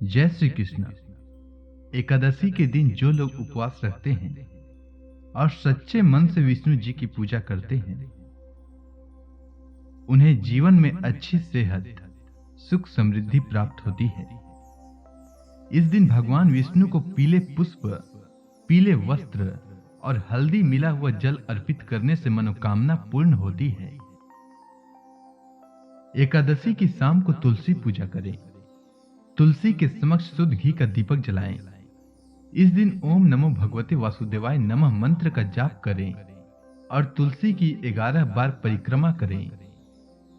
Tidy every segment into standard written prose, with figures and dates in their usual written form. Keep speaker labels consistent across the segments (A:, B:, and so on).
A: जय श्री कृष्ण। एकादशी के दिन जो लोग उपवास रखते हैं और सच्चे मन से विष्णु जी की पूजा करते हैं, उन्हें जीवन में अच्छी सेहत, सुख, समृद्धि प्राप्त होती है। इस दिन भगवान विष्णु को पीले पुष्प, पीले वस्त्र और हल्दी मिला हुआ जल अर्पित करने से मनोकामना पूर्ण होती है। एकादशी की शाम को तुलसी पूजा करें। तुलसी के समक्ष शुद्ध घी का दीपक जलाएं। इस दिन ओम नमो भगवते वासुदेवाय नमः मंत्र का जाप करें और तुलसी की 11 बार परिक्रमा करें।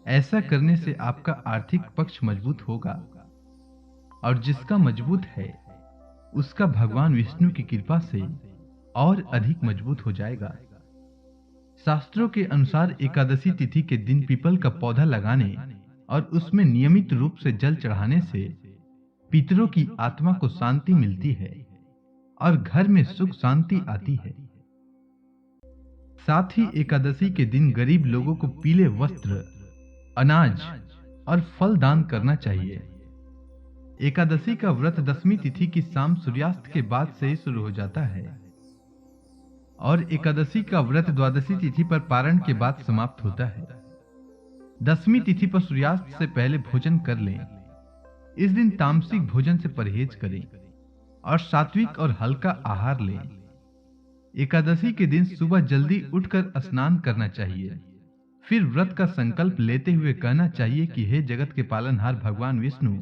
A: ऐसा करने से आपका आर्थिक पक्ष मजबूत होगा और जिसका मजबूत है उसका भगवान विष्णु की कृपा से और अधिक मजबूत हो जाएगा। शास्त्रों के अनुसार एकादशी तिथि के दिन पीपल का पौधा लगाने और उसमें नियमित रूप से जल चढ़ाने से पितरों की आत्मा को शांति मिलती है और घर में सुख शांति आती है। साथ ही एकादशी के दिन गरीब लोगों को पीले वस्त्र, अनाज और फल दान करना चाहिए। एकादशी का व्रत दशमी तिथि की शाम सूर्यास्त के बाद से ही शुरू हो जाता है और एकादशी का व्रत द्वादशी तिथि पर पारण के बाद समाप्त होता है। दशमी तिथि पर सूर्यास्त से पहले भोजन कर लें। इस दिन तामसिक भोजन से परहेज करें और सात्विक और हल्का आहार लें। एकादशी के दिन सुबह जल्दी उठकर स्नान करना चाहिए। फिर व्रत का संकल्प लेते हुए कहना चाहिए कि हे जगत के पालनहार भगवान विष्णु,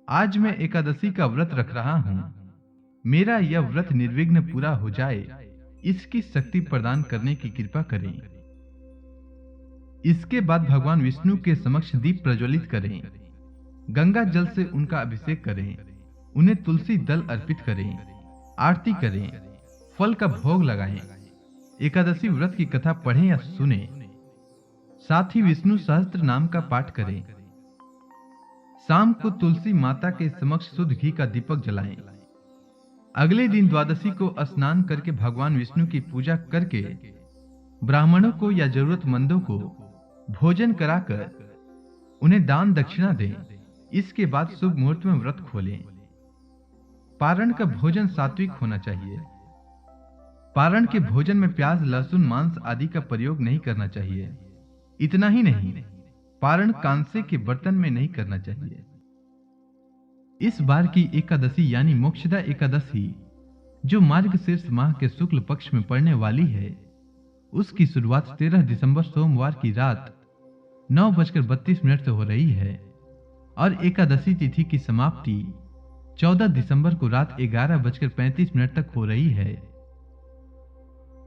A: आज मैं एकादशी का व्रत रख रहा हूं। मेरा यह व्रत निर्विघ्न पूरा हो जाए, इसकी शक्ति प्रदान करने की कृपा करें। इसके बाद भगवान विष्णु के समक्ष दीप प्रज्वलित करें। गंगा जल से उनका अभिषेक करें। उन्हें तुलसी दल अर्पित करें, आरती करें, फल का भोग लगाएं। एकादशी व्रत की कथा पढ़ें या सुनें। साथ ही विष्णु सहस्त्र नाम का पाठ करें। शाम को तुलसी माता के समक्ष शुद्ध घी का दीपक जलाएं। अगले दिन द्वादशी को स्नान करके भगवान विष्णु की पूजा करके ब्राह्मणों को या जरूरतमंदों को भोजन कराकर उन्हें दान दक्षिणा दें। इसके बाद शुभ मुहूर्त में व्रत खोलें। पारण का भोजन सात्विक होना चाहिए। पारण के भोजन में प्याज, लहसुन, मांस आदि का प्रयोग नहीं करना चाहिए। इतना ही नहीं, पारण कांसे के बर्तन में नहीं करना चाहिए। इस बार की एकादशी यानी मोक्षदा एकादशी, जो मार्गशीर्ष माह के शुक्ल पक्ष में पड़ने वाली है, उसकी शुरुआत 13 दिसंबर सोमवार की रात 9:32 से हो रही है और एकादशी तिथि की समाप्ति 14 दिसंबर को रात 11:35 तक हो रही है।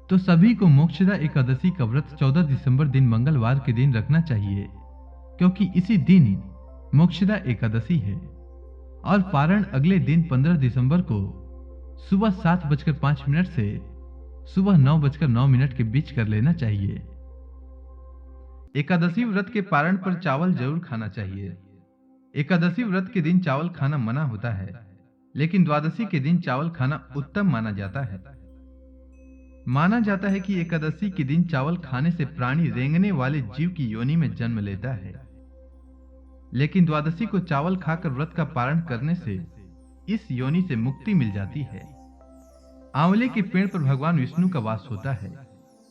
A: तो सभी को मोक्षदा एकादशी का व्रत 14 दिसंबर दिन मंगलवार के दिन रखना चाहिए, क्योंकि इसी दिन मोक्षदा एकादशी है। और पारण अगले दिन 15 दिसंबर को सुबह 7:05 से सुबह 9:09 के बीच कर लेना चाहिए। एकादशी व्रत के पारण पर चावल जरूर खाना चाहिए। एकादशी व्रत के दिन चावल खाना मना होता है, लेकिन द्वादशी के दिन चावल खाना उत्तम माना जाता है। माना जाता है कि एकादशी के दिन चावल खाने से प्राणी रेंगने वाले जीव की योनि में जन्म लेता है, लेकिन द्वादशी को चावल खाकर व्रत का पारण करने से इस योनि से मुक्ति मिल जाती है। आंवले के पेड़ पर भगवान विष्णु का वास होता है,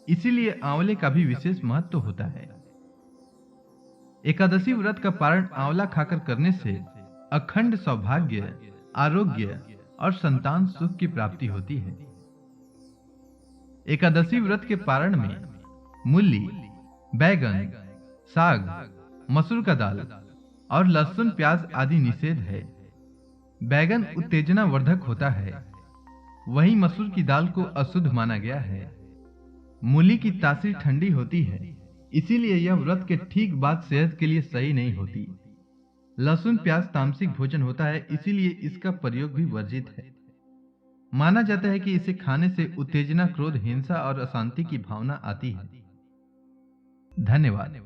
A: इसीलिए आंवले का भी विशेष महत्व होता है। एकादशी व्रत का पारण आंवला खाकर करने से अखंड सौभाग्य, आरोग्य और संतान सुख की प्राप्ति होती है। एकादशी व्रत के पारण में मूली, बैगन, साग, मसूर का दाल और लहसुन, प्याज आदि निषेध है। बैगन उत्तेजना वर्धक होता है, वहीं मसूर की दाल को अशुद्ध माना गया है। मूली की तासीर ठंडी होती है, इसीलिए यह व्रत के ठीक बाद सेहत के लिए सही नहीं होती। लहसुन, प्याज तामसिक भोजन होता है, इसीलिए इसका प्रयोग भी वर्जित है। माना जाता है कि इसे खाने से उत्तेजना, क्रोध, हिंसा और अशांति की भावना आती है। धन्यवाद।